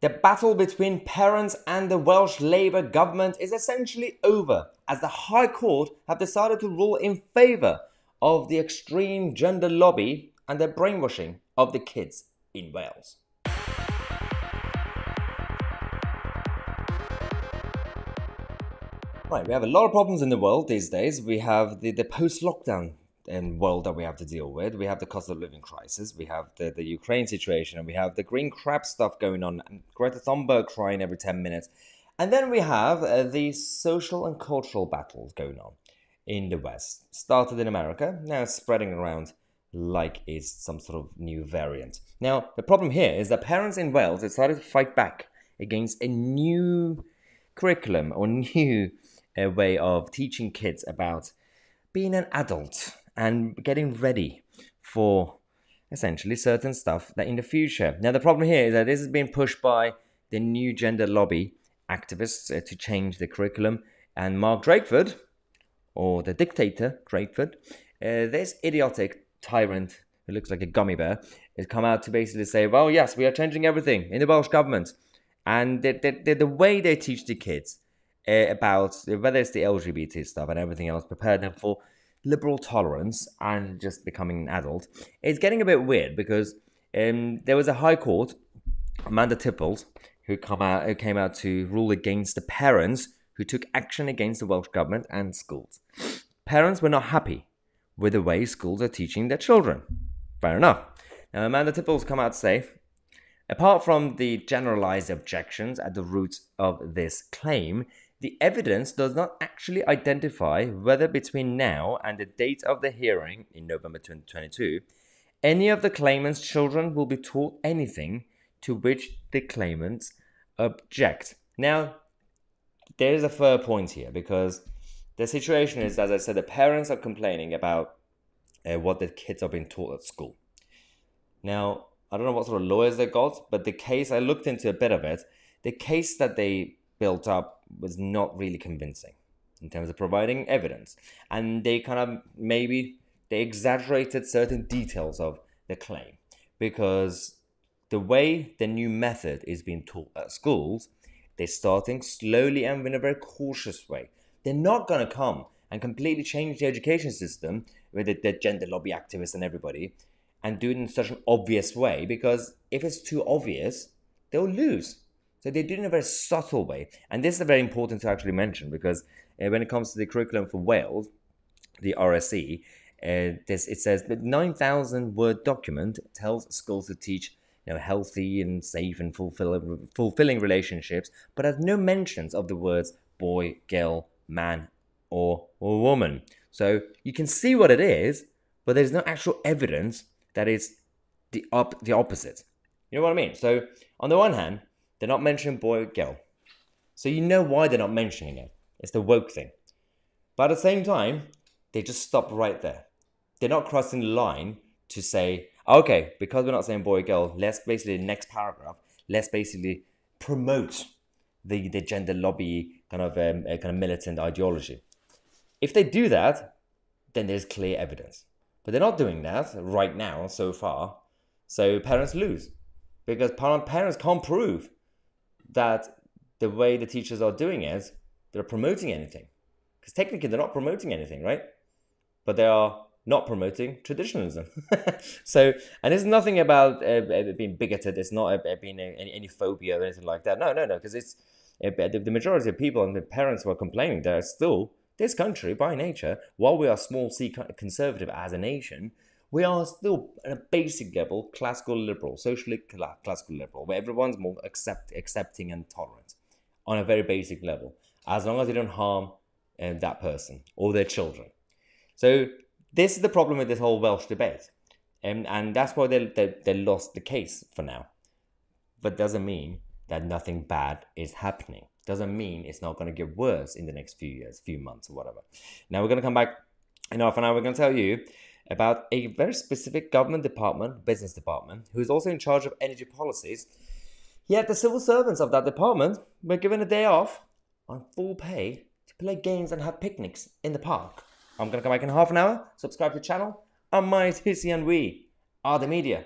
The battle between parents and the Welsh Labour government is essentially over, as the High Court have decided to rule in favour of the extreme gender lobby and the brainwashing of the kids in Wales. Right, we have a lot of problems in the world these days. We have the post-lockdown world that we have to deal with. We have the cost of living crisis. We have the Ukraine situation, and we have the green crab stuff going on, and Greta Thunberg crying every 10 minutes. And then we have the social and cultural battles going on in the West. Started in America, now it's spreading around like it's some sort of new variant. Now, the problem here is that parents in Wales decided to fight back against a new curriculum or new way of teaching kids about being an adult and getting ready for essentially certain stuff that in the future. Now, the problem here is that this is being pushed by the new gender lobby activists to change the curriculum. And Mark Drakeford, or the dictator Drakeford, this idiotic tyrant who looks like a gummy bear, has come out to basically say, well, yes, we are changing everything in the Welsh government. And the way they teach the kids about whether it's the LGBT stuff and everything else, prepare them for liberal tolerance and just becoming an adult, it's getting a bit weird because there was a High Court, Amanda Tipples, who came out to rule against the parents who took action against the Welsh government and schools. Parents were not happy with the way schools are teaching their children. Fair enough. Now, Amanda Tipples come out to say, apart from the generalized objections at the roots of this claim, the evidence does not actually identify whether between now and the date of the hearing in November 2022, any of the claimant's children will be taught anything to which the claimants object. Now, there is a fair point here because the situation is, as I said, the parents are complaining about what the kids are being taught at school. Now, I don't know what sort of lawyers they got, but the case, I looked into a bit of it, the case that they built up was not really convincing in terms of providing evidence. And they kind of, maybe, they exaggerated certain details of the claim because the way the new method is being taught at schools, they're starting slowly and in a very cautious way. They're not going to come and completely change the education system with the gender lobby activists and everybody and do it in such an obvious way, because if it's too obvious, they'll lose. So they do it in a very subtle way. And this is very important to actually mention because when it comes to the curriculum for Wales, the RSE, it says that 9,000 word document tells schools to teach healthy and safe and fulfilling relationships, but has no mentions of the words boy, girl, man, or woman. So you can see what it is, but there's no actual evidence that it's the opposite. You know what I mean? So on the one hand, they're not mentioning boy or girl. So you know why they're not mentioning it. It's the woke thing. But at the same time, they just stop right there. They're not crossing the line to say, okay, because we're not saying boy or girl, let's basically, the next paragraph, let's basically promote the gender lobby kind of militant ideology. If they do that, then there's clear evidence. But they're not doing that right now so far. So parents lose. Because parents can't prove that the way the teachers are doing it, they're promoting anything. Because technically they're not promoting anything, right? But they are not promoting traditionalism. So, and it's nothing about being bigoted. It's not being any phobia or anything like that. No, because it's the majority of people and the parents who are complaining, they're still, this country by nature, while we are small c conservative as a nation, we are still at a basic level classical liberal, socially classical liberal, where everyone's more accepting and tolerant on a very basic level, as long as they don't harm that person or their children. So this is the problem with this whole Welsh debate, and that's why they lost the case for now. But doesn't mean that nothing bad is happening. Doesn't mean it's not going to get worse in the next few years, few months, or whatever. Now we're going to come back in half an hour. We're going to tell you about a very specific government department, business department, who is also in charge of energy policies. Yet the civil servants of that department were given a day off on full pay to play games and have picnics in the park. I'm going to come back in half an hour. Subscribe to the channel. I'm Tousi and we are the media.